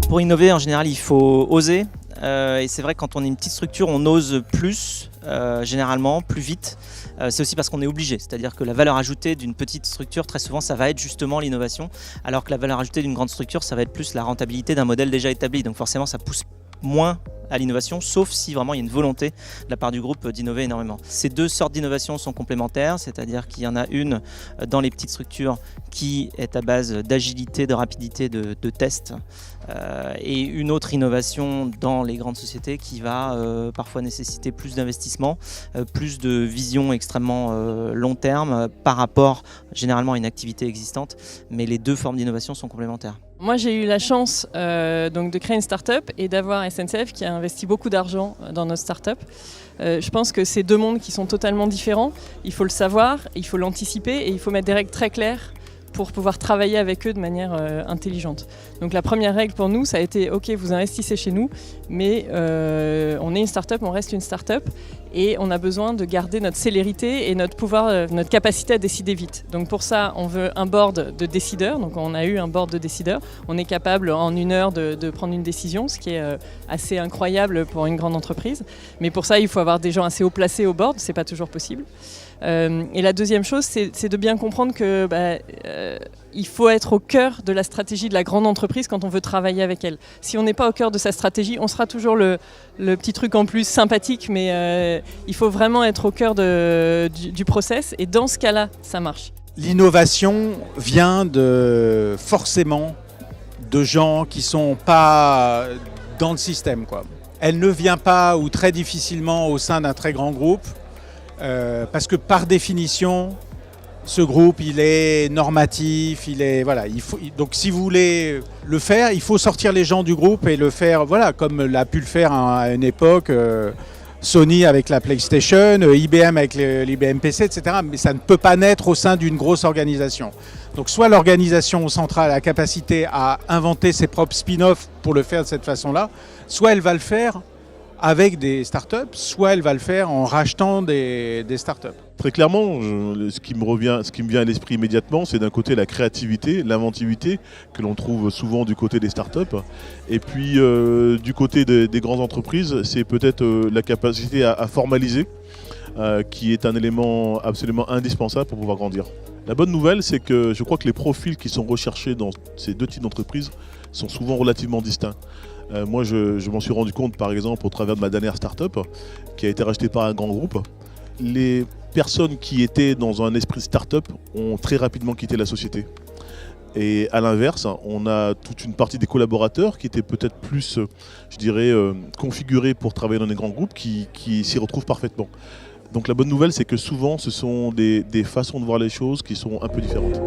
Pour innover, en général, il faut oser. Et c'est vrai que quand on est une petite structure, on ose plus, généralement, plus vite. C'est aussi parce qu'on est obligé. C'est-à-dire que la valeur ajoutée d'une petite structure, très souvent, ça va être justement l'innovation. Alors que la valeur ajoutée d'une grande structure, ça va être plus la rentabilité d'un modèle déjà établi. Donc forcément, ça pousse moins à l'innovation, sauf si vraiment il y a une volonté de la part du groupe d'innover énormément. Ces deux sortes d'innovation sont complémentaires, c'est-à-dire qu'il y en a une dans les petites structures qui est à base d'agilité, de rapidité de test, et une autre innovation dans les grandes sociétés qui va parfois nécessiter plus d'investissement, plus de vision extrêmement long terme par rapport généralement à une activité existante, mais les deux formes d'innovation sont complémentaires. Moi, j'ai eu la chance donc de créer une start-up et d'avoir SNCF qui a investi beaucoup d'argent dans notre start-up. Je pense que c'est deux mondes qui sont totalement différents. Il faut le savoir, il faut l'anticiper et il faut mettre des règles très claires pour pouvoir travailler avec eux de manière intelligente. Donc la première règle pour nous, ça a été ok, vous investissez chez nous, mais on est une start-up, on reste une start-up et on a besoin de garder notre célérité et notre pouvoir, notre capacité à décider vite. Donc pour ça, on veut un board de décideurs. Donc on a eu un board de décideurs. On est capable en 1 heure de prendre une décision, ce qui est assez incroyable pour une grande entreprise. Mais pour ça, il faut avoir des gens assez haut placés au board. C'est pas toujours possible. Et la deuxième chose, c'est de bien comprendre que il faut être au cœur de la stratégie de la grande entreprise quand on veut travailler avec elle. Si on n'est pas au cœur de sa stratégie, on sera toujours le petit truc en plus sympathique, mais il faut vraiment être au cœur du process et dans ce cas-là, ça marche. L'innovation vient forcément de gens qui ne sont pas dans le système, quoi. Elle ne vient pas ou très difficilement au sein d'un très grand groupe. Parce que par définition, ce groupe, il est normatif, donc si vous voulez le faire, il faut sortir les gens du groupe et le faire, comme l'a pu le faire à une époque Sony avec la PlayStation, IBM avec l'IBM PC, etc. Mais ça ne peut pas naître au sein d'une grosse organisation. Donc soit l'organisation centrale a la capacité à inventer ses propres spin-offs pour le faire de cette façon-là, soit elle va le faire avec des startups, soit elle va le faire en rachetant des startups. Très clairement, ce qui me vient à l'esprit immédiatement, c'est d'un côté la créativité, l'inventivité que l'on trouve souvent du côté des startups. Et puis du côté des grandes entreprises, c'est peut-être la capacité à formaliser, qui est un élément absolument indispensable pour pouvoir grandir. La bonne nouvelle, c'est que je crois que les profils qui sont recherchés dans ces deux types d'entreprises sont souvent relativement distincts. Moi, je m'en suis rendu compte, par exemple, au travers de ma dernière start-up, qui a été rachetée par un grand groupe. Les personnes qui étaient dans un esprit start-up ont très rapidement quitté la société. Et à l'inverse, on a toute une partie des collaborateurs qui étaient peut-être plus, je dirais, configurés pour travailler dans des grands groupes qui s'y retrouvent parfaitement. Donc la bonne nouvelle, c'est que souvent, ce sont des façons de voir les choses qui sont un peu différentes.